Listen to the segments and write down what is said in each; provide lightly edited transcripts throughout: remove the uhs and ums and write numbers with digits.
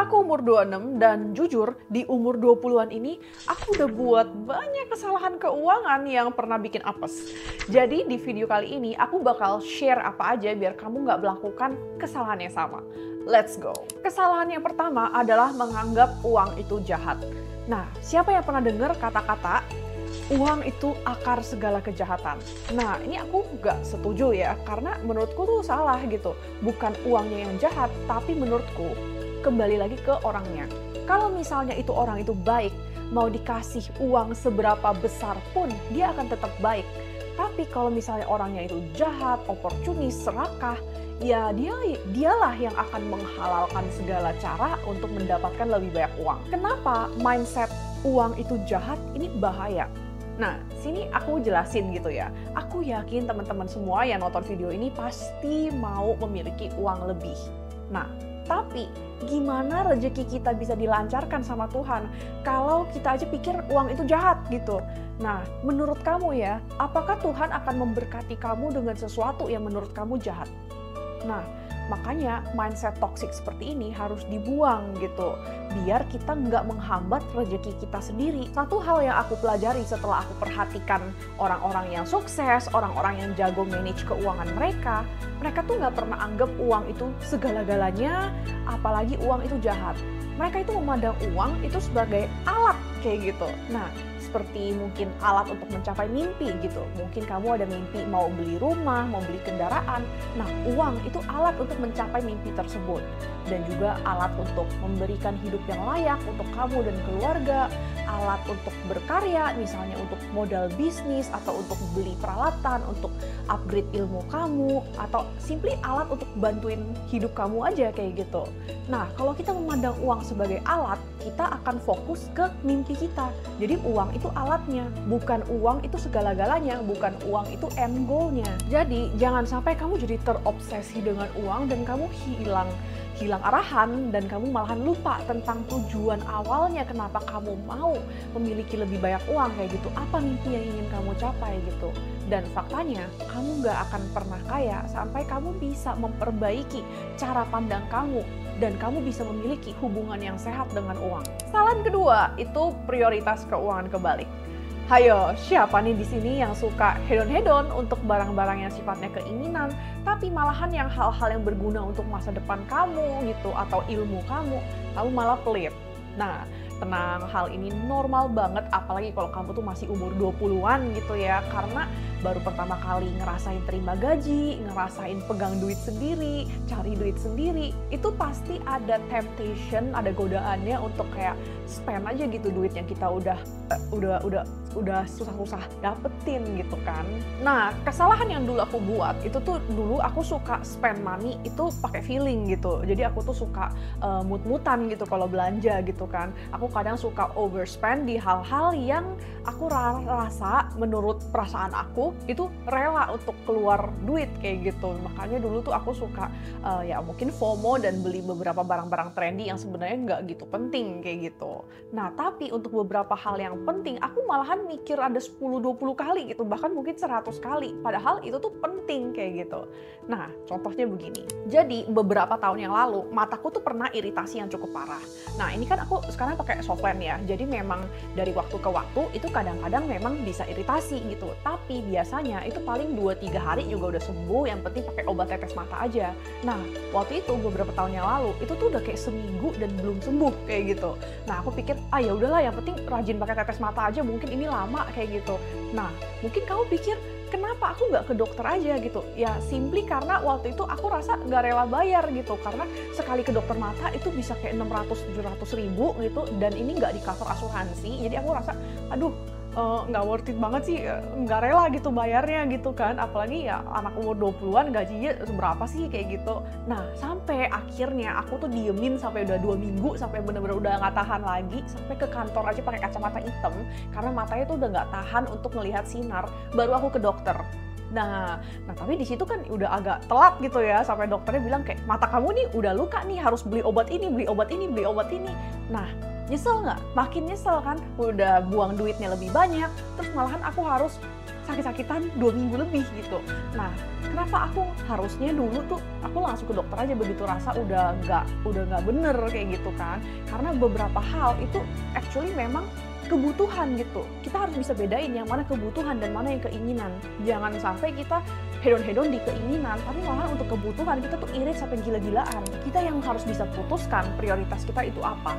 Aku umur 26 dan jujur di umur 20-an ini aku udah buat banyak kesalahan keuangan yang pernah bikin apes. Jadi di video kali ini aku bakal share apa aja biar kamu nggak melakukan kesalahan yang sama. Let's go. Kesalahan yang pertama adalah menganggap uang itu jahat. Nah, siapa yang pernah dengar kata-kata uang itu akar segala kejahatan? Nah, ini aku nggak setuju ya, karena menurutku tuh salah gitu. Bukan uangnya yang jahat, tapi menurutku kembali lagi ke orangnya. Kalau misalnya itu orang itu baik, mau dikasih uang seberapa besar pun, dia akan tetap baik. Tapi kalau misalnya orangnya itu jahat, oportunis, serakah, ya dialah yang akan menghalalkan segala cara untuk mendapatkan lebih banyak uang. Kenapa mindset uang itu jahat ini bahaya? Nah, sini aku jelasin gitu ya. Aku yakin teman-teman semua yang nonton video ini pasti mau memiliki uang lebih. Nah, tapi gimana rezeki kita bisa dilancarkan sama Tuhan kalau kita aja pikir uang itu jahat gitu? Nah, menurut kamu ya, apakah Tuhan akan memberkati kamu dengan sesuatu yang menurut kamu jahat? Nah, makanya mindset toksik seperti ini harus dibuang gitu, biar kita nggak menghambat rezeki kita sendiri. Satu hal yang aku pelajari setelah aku perhatikan orang-orang yang sukses, orang-orang yang jago manage keuangan mereka tuh nggak pernah anggap uang itu segala-galanya, apalagi uang itu jahat. Mereka itu memandang uang itu sebagai alat kayak gitu. Nah, seperti mungkin alat untuk mencapai mimpi gitu. Mungkin kamu ada mimpi mau beli rumah, mau beli kendaraan. Nah, uang itu alat untuk mencapai mimpi tersebut. Dan juga alat untuk memberikan hidup yang layak untuk kamu dan keluarga. Alat untuk berkarya, misalnya untuk modal bisnis, atau untuk beli peralatan, untuk upgrade ilmu kamu, atau simply alat untuk bantuin hidup kamu aja kayak gitu. Nah, kalau kita memandang uang sebagai alat, kita akan fokus ke mimpi kita. Jadi uang itu alatnya, bukan uang itu segala-galanya, bukan uang itu end goal-nya. Jadi jangan sampai kamu jadi terobsesi dengan uang dan kamu hilang arahan dan kamu malahan lupa tentang tujuan awalnya kenapa kamu mau memiliki lebih banyak uang kayak gitu. Apa mimpi yang ingin kamu capai gitu. Dan faktanya kamu nggak akan pernah kaya sampai kamu bisa memperbaiki cara pandang kamu dan kamu bisa memiliki hubungan yang sehat dengan uang. Kesalahan kedua itu prioritas keuangan kebalik. Hayo, siapa nih di sini yang suka hedon-hedon untuk barang-barang yang sifatnya keinginan, tapi malahan yang hal-hal yang berguna untuk masa depan kamu gitu atau ilmu kamu malah pelit. Nah, tenang, hal ini normal banget apalagi kalau kamu tuh masih umur 20-an gitu ya, karena baru pertama kali ngerasain terima gaji, ngerasain pegang duit sendiri, cari duit sendiri, itu pasti ada temptation, ada godaannya untuk kayak spend aja gitu duit yang kita udah susah-susah dapetin gitu kan. Nah, kesalahan yang dulu aku buat itu tuh dulu aku suka spend money itu pakai feeling gitu. Jadi aku tuh suka mut-mutan gitu kalau belanja gitu kan. Aku kadang suka overspend di hal-hal yang aku rasa menurut perasaan aku itu rela untuk keluar duit kayak gitu. Makanya dulu tuh aku suka ya mungkin FOMO dan beli beberapa barang-barang trendy yang sebenarnya nggak gitu penting kayak gitu. Nah, tapi untuk beberapa hal yang penting aku malahan mikir ada 10-20 kali gitu, bahkan mungkin 100 kali. Padahal itu tuh penting kayak gitu. Nah, contohnya begini. Jadi beberapa tahun yang lalu mataku tuh pernah iritasi yang cukup parah. Nah, ini kan aku sekarang pakai Softland ya. Jadi memang dari waktu ke waktu itu kadang-kadang memang bisa iritasi gitu. Tapi biasanya itu paling 2-3 hari juga udah sembuh, yang penting pakai obat tetes mata aja. Nah, waktu itu beberapa tahun yang lalu itu tuh udah kayak seminggu dan belum sembuh kayak gitu. Nah, aku pikir, ya udahlah yang penting rajin pakai tetes mata aja, mungkin ini lama kayak gitu. Nah, mungkin kamu pikir, kenapa aku nggak ke dokter aja gitu? Ya simply karena waktu itu aku rasa nggak rela bayar gitu, karena sekali ke dokter mata itu bisa kayak 600-700 ribu gitu, dan ini nggak di cover asuransi. Jadi aku rasa, aduh nggak worth it banget sih, nggak rela gitu bayarnya gitu kan, apalagi ya anak umur 20-an gajinya seberapa sih kayak gitu. Nah, sampai akhirnya aku tuh diemin sampai udah 2 minggu, sampai bener-bener udah nggak tahan lagi, sampai ke kantor aja pakai kacamata hitam karena matanya tuh udah nggak tahan untuk melihat sinar, baru aku ke dokter. Nah tapi di situ kan udah agak telat gitu ya, sampai dokternya bilang kayak, mata kamu nih udah luka nih, harus beli obat ini, beli obat ini, beli obat ini. Nah, nyesel nggak? Makin nyesel kan, udah buang duitnya lebih banyak, terus malahan aku harus sakit-sakitan 2 minggu lebih gitu. Nah, kenapa aku harusnya dulu tuh aku langsung ke dokter aja begitu rasa udah nggak bener kayak gitu kan. Karena beberapa hal itu actually memang kebutuhan gitu. Kita harus bisa bedain yang mana kebutuhan dan mana yang keinginan. Jangan sampai kita hedon-hedon di keinginan, tapi malah untuk kebutuhan kita tuh irit sampai gila-gilaan. Kita yang harus bisa putuskan prioritas kita itu apa.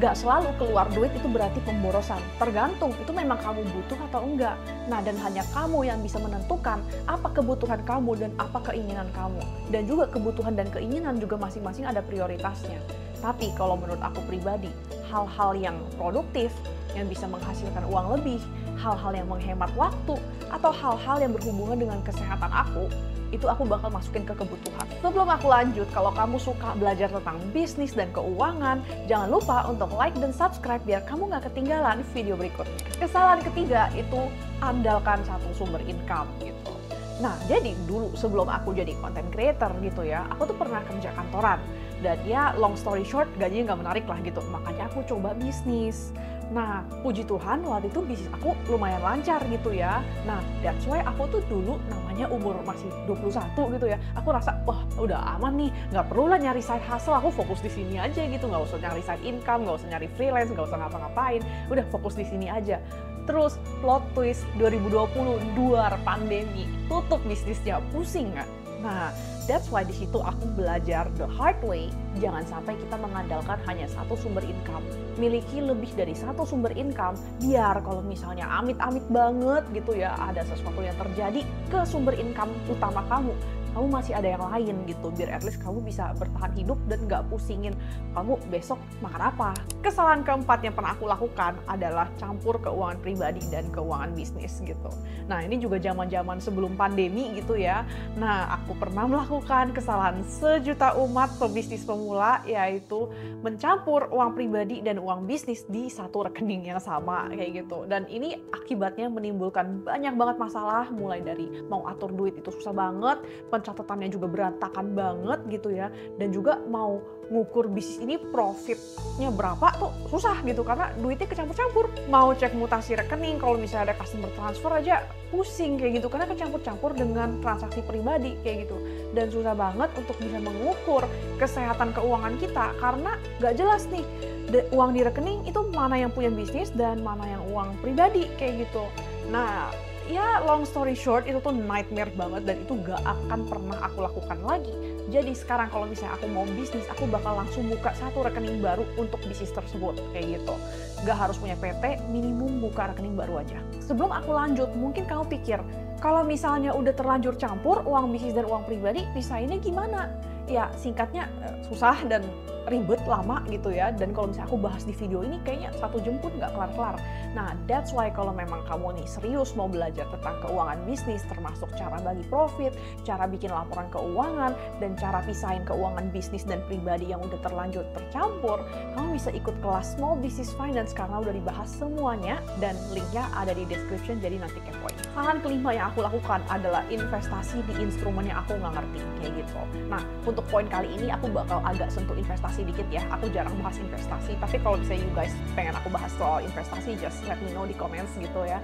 Gak selalu keluar duit itu berarti pemborosan. Tergantung itu memang kamu butuh atau enggak. Nah, dan hanya kamu yang bisa menentukan apa kebutuhan kamu dan apa keinginan kamu. Dan juga kebutuhan dan keinginan juga masing-masing ada prioritasnya. Tapi kalau menurut aku pribadi, hal-hal yang produktif, yang bisa menghasilkan uang lebih, hal-hal yang menghemat waktu, atau hal-hal yang berhubungan dengan kesehatan aku, itu aku bakal masukin ke kebutuhan. Sebelum aku lanjut, kalau kamu suka belajar tentang bisnis dan keuangan, jangan lupa untuk like dan subscribe biar kamu nggak ketinggalan video berikutnya. Kesalahan ketiga itu andalkan satu sumber income gitu. Nah, jadi dulu sebelum aku jadi content creator gitu ya, aku tuh pernah kerja kantoran. Dan ya long story short, gajinya nggak menarik lah gitu. Makanya aku coba bisnis. Nah, puji Tuhan waktu itu bisnis aku lumayan lancar gitu ya. Nah, that's why aku tuh dulu namanya umur masih 21 gitu ya. Aku rasa, wah udah aman nih, nggak perlu lah nyari side hustle, aku fokus di sini aja gitu. Nggak usah nyari side income, nggak usah nyari freelance, nggak usah ngapa-ngapain. Udah fokus di sini aja. Terus plot twist 2020, duar pandemi, tutup bisnisnya, pusing nggak? Nah, that's why di situ aku belajar the hard way. Jangan sampai kita mengandalkan hanya satu sumber income. Miliki lebih dari satu sumber income, biar kalau misalnya amit-amit banget gitu ya, ada sesuatu yang terjadi ke sumber income utama kamu masih ada yang lain gitu, biar at least kamu bisa bertahan hidup dan nggak pusingin kamu besok makan apa. Kesalahan keempat yang pernah aku lakukan adalah campur keuangan pribadi dan keuangan bisnis gitu. Nah, ini juga zaman-zaman sebelum pandemi gitu ya. Nah, aku pernah melakukan kesalahan sejuta umat pebisnis pemula, yaitu mencampur uang pribadi dan uang bisnis di satu rekening yang sama kayak gitu. Dan ini akibatnya menimbulkan banyak banget masalah, mulai dari mau atur duit itu susah banget, catatannya juga berantakan banget gitu ya, dan juga mau ngukur bisnis ini profitnya berapa tuh susah gitu karena duitnya kecampur-campur. Mau cek mutasi rekening kalau misalnya ada customer transfer aja pusing kayak gitu karena kecampur-campur dengan transaksi pribadi kayak gitu, dan susah banget untuk bisa mengukur kesehatan keuangan kita karena nggak jelas nih uang di rekening itu mana yang punya bisnis dan mana yang uang pribadi kayak gitu. Nah, ya long story short, itu tuh nightmare banget dan itu gak akan pernah aku lakukan lagi. Jadi sekarang kalau misalnya aku mau bisnis, aku bakal langsung buka satu rekening baru untuk bisnis tersebut kayak gitu. Gak harus punya PT, minimum buka rekening baru aja. Sebelum aku lanjut, mungkin kamu pikir kalau misalnya udah terlanjur campur uang bisnis dan uang pribadi, pisahinnya gimana? Ya singkatnya susah dan ribet lama gitu ya, dan kalau misalnya aku bahas di video ini kayaknya 1 jam pun nggak kelar-kelar. Nah, that's why kalau memang kamu nih serius mau belajar tentang keuangan bisnis, termasuk cara bagi profit, cara bikin laporan keuangan, dan cara pisahin keuangan bisnis dan pribadi yang udah terlanjur tercampur, kamu bisa ikut kelas Small Business Finance karena udah dibahas semuanya, dan linknya ada di description, jadi nanti kepoin. Kesalahan kelima yang aku lakukan adalah investasi di instrumen yang aku nggak ngerti kayak gitu. Nah, untuk poin kali ini aku bakal agak sentuh investasi dikit ya. Aku jarang bahas investasi, tapi kalau misalnya you guys pengen aku bahas soal investasi, just let me know di comments gitu ya.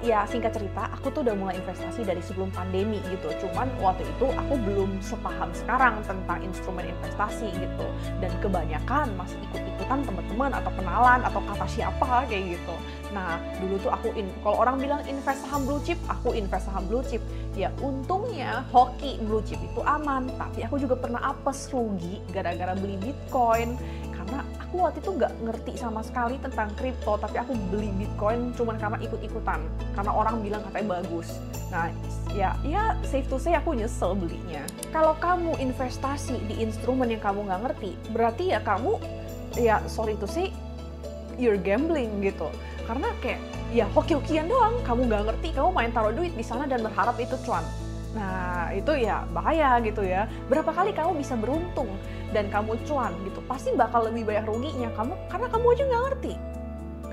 Ya singkat cerita, aku tuh udah mulai investasi dari sebelum pandemi gitu. Cuman waktu itu aku belum sepaham sekarang tentang instrumen investasi gitu. Dan kebanyakan masih ikut-ikutan teman-teman atau kenalan atau kata siapa kayak gitu. Nah, dulu tuh aku kalau orang bilang invest saham blue chip, aku invest saham blue chip. Ya untungnya hoki blue chip itu aman, tapi aku juga pernah apes rugi gara-gara beli Bitcoin. Karena aku waktu itu nggak ngerti sama sekali tentang kripto, tapi aku beli Bitcoin cuman karena ikut-ikutan. Karena orang bilang katanya bagus. Nah, ya safe to say aku nyesel belinya. Kalau kamu investasi di instrumen yang kamu nggak ngerti, berarti ya kamu, ya sorry to say, you're gambling gitu. Karena kayak ya hoki-hokian doang, kamu nggak ngerti, kamu main taruh duit di sana dan berharap itu cuan. Nah, itu ya bahaya gitu ya. Berapa kali kamu bisa beruntung dan kamu cuan gitu, pasti bakal lebih banyak ruginya karena kamu aja nggak ngerti.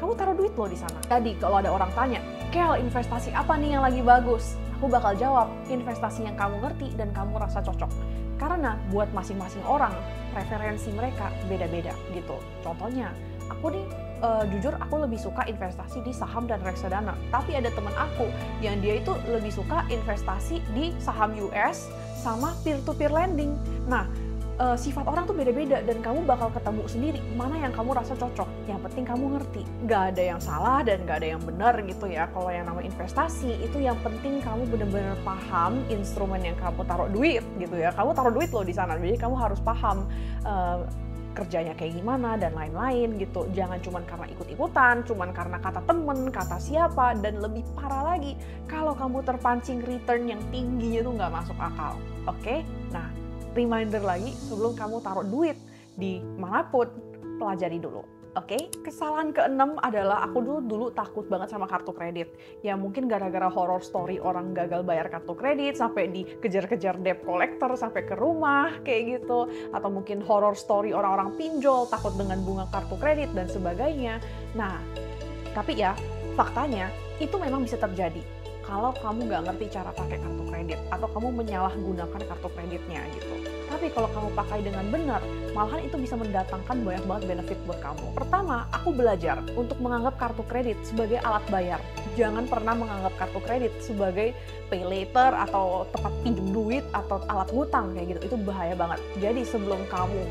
Kamu taruh duit loh di sana. Jadi kalau ada orang tanya, "Kel, investasi apa nih yang lagi bagus?" Aku bakal jawab, investasi yang kamu ngerti dan kamu rasa cocok. Karena buat masing-masing orang, preferensi mereka beda-beda gitu. Contohnya, aku nih jujur aku lebih suka investasi di saham dan reksadana. Tapi ada teman aku yang dia itu lebih suka investasi di saham US sama peer-to-peer lending. Nah, sifat orang tuh beda-beda dan kamu bakal ketemu sendiri mana yang kamu rasa cocok. Yang penting kamu ngerti, nggak ada yang salah dan nggak ada yang benar gitu ya. Kalau yang namanya investasi itu yang penting kamu benar-benar paham instrumen yang kamu taruh duit gitu ya. Kamu taruh duit loh di sana, jadi kamu harus paham kerjanya kayak gimana dan lain-lain gitu. Jangan cuman karena ikut-ikutan, cuman karena kata temen, kata siapa, dan lebih parah lagi kalau kamu terpancing return yang tingginya tuh nggak masuk akal. Oke? Nah, reminder lagi sebelum kamu taruh duit di manapun, pelajari dulu. Oke? Kesalahan keenam adalah aku dulu takut banget sama kartu kredit. Ya mungkin gara-gara horror story orang gagal bayar kartu kredit sampai dikejar-kejar debt collector sampai ke rumah kayak gitu, atau mungkin horror story orang-orang pinjol takut dengan bunga kartu kredit dan sebagainya. Nah, tapi ya faktanya itu memang bisa terjadi kalau kamu nggak ngerti cara pakai kartu kredit atau kamu menyalahgunakan kartu kreditnya gitu. Tapi kalau kamu pakai dengan benar, malahan itu bisa mendatangkan banyak banget benefit buat kamu. Pertama, aku belajar untuk menganggap kartu kredit sebagai alat bayar. Jangan pernah menganggap kartu kredit sebagai pay later atau tempat pinjam duit atau alat ngutang kayak gitu. Itu bahaya banget. Jadi sebelum kamu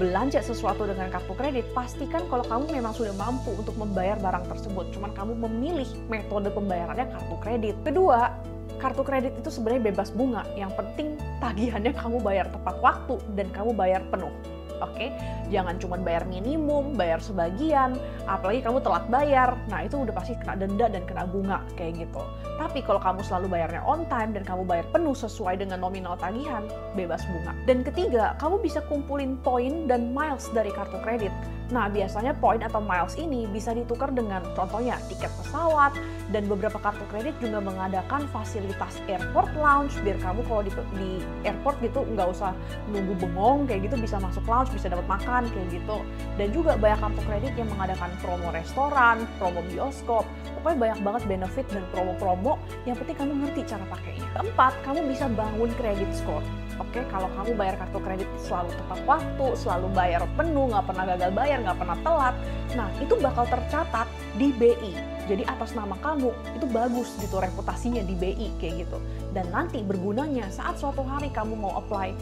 belanja sesuatu dengan kartu kredit, pastikan kalau kamu memang sudah mampu untuk membayar barang tersebut. Cuman kamu memilih metode pembayarannya kartu kredit. Kedua, kartu kredit itu sebenarnya bebas bunga. Yang penting tagihannya kamu bayar tepat waktu dan kamu bayar penuh. Oke? Jangan cuma bayar minimum, bayar sebagian, apalagi kamu telat bayar. Nah, itu udah pasti kena denda dan kena bunga kayak gitu. Tapi kalau kamu selalu bayarnya on time dan kamu bayar penuh sesuai dengan nominal tagihan, bebas bunga. Dan ketiga, kamu bisa kumpulin poin dan miles dari kartu kredit. Nah, biasanya poin atau miles ini bisa ditukar dengan contohnya tiket pesawat, dan beberapa kartu kredit juga mengadakan fasilitas airport lounge biar kamu kalau di airport gitu nggak usah nunggu bengong kayak gitu, bisa masuk lounge, bisa dapat makan kayak gitu. Dan juga banyak kartu kredit yang mengadakan promo restoran, promo bioskop, pokoknya banyak banget benefit dan promo-promo, yang penting kamu ngerti cara pakainya. Keempat, kamu bisa bangun credit score. Oke, kalau kamu bayar kartu kredit selalu tepat waktu, selalu bayar penuh, nggak pernah gagal bayar, nggak pernah telat, nah itu bakal tercatat di BI. Jadi atas nama kamu, itu bagus gitu reputasinya di BI kayak gitu. Dan nanti bergunanya saat suatu hari kamu mau apply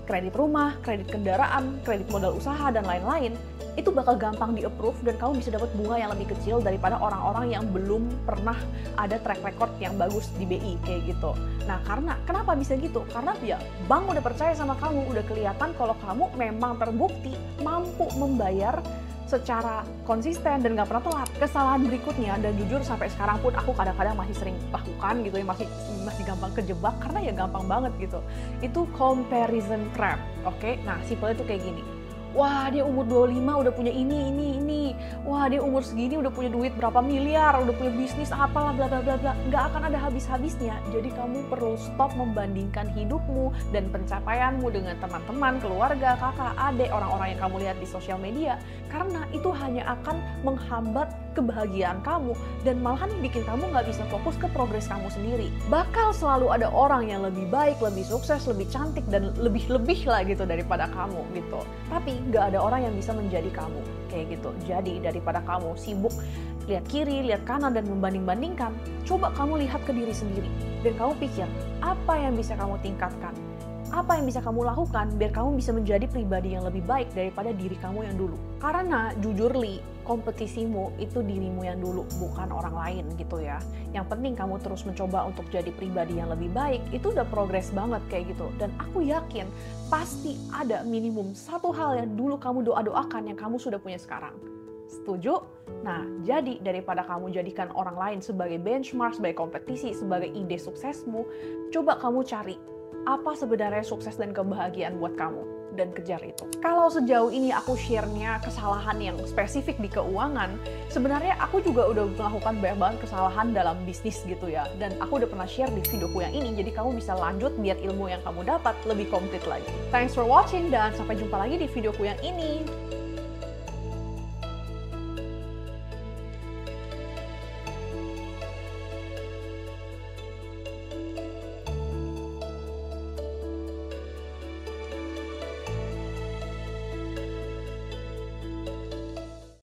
kredit rumah, kredit kendaraan, kredit modal usaha, dan lain-lain, itu bakal gampang di-approve dan kamu bisa dapat bunga yang lebih kecil daripada orang-orang yang belum pernah ada track record yang bagus di BI kayak gitu. Nah, kenapa bisa gitu? Karena ya bank udah percaya sama kamu, udah kelihatan kalau kamu memang terbukti mampu membayar secara konsisten dan nggak pernah telat. Kesalahan berikutnya, dan jujur sampai sekarang pun aku kadang-kadang masih sering lakukan gitu ya, masih gampang kejebak karena ya gampang banget gitu. Itu comparison trap. Oke? Nah, simpelnya tuh kayak gini. Wah, dia umur 25 udah punya ini. Wah, dia umur segini udah punya duit berapa miliar, udah punya bisnis apalah bla bla bla bla. Nggak akan ada habis-habisnya. Jadi kamu perlu stop membandingkan hidupmu dan pencapaianmu dengan teman-teman, keluarga, kakak, adik, orang-orang yang kamu lihat di sosial media. Karena itu hanya akan menghambat kebahagiaan kamu dan malahan bikin kamu nggak bisa fokus ke progres kamu sendiri. Bakal selalu ada orang yang lebih baik, lebih sukses, lebih cantik, dan lebih-lebih lah gitu daripada kamu gitu. Tapi nggak ada orang yang bisa menjadi kamu kayak gitu. Jadi daripada kamu sibuk lihat kiri, lihat kanan, dan membanding-bandingkan, coba kamu lihat ke diri sendiri dan kamu pikir apa yang bisa kamu tingkatkan, apa yang bisa kamu lakukan biar kamu bisa menjadi pribadi yang lebih baik daripada diri kamu yang dulu. Karena jujur Li, kompetisimu itu dirimu yang dulu, bukan orang lain gitu ya. Yang penting kamu terus mencoba untuk jadi pribadi yang lebih baik, itu udah progres banget kayak gitu. Dan aku yakin pasti ada minimum satu hal yang dulu kamu doa-doakan yang kamu sudah punya sekarang. Setuju? Nah, jadi daripada kamu jadikan orang lain sebagai benchmark, sebagai kompetisi, sebagai ide suksesmu, coba kamu cari apa sebenarnya sukses dan kebahagiaan buat kamu, dan kejar itu. Kalau sejauh ini aku share-nya kesalahan yang spesifik di keuangan, sebenarnya aku juga udah melakukan banyak banget kesalahan dalam bisnis gitu ya, dan aku udah pernah share di videoku yang ini, jadi kamu bisa lanjut biar ilmu yang kamu dapat lebih komplit lagi. Thanks for watching, dan sampai jumpa lagi di videoku yang ini.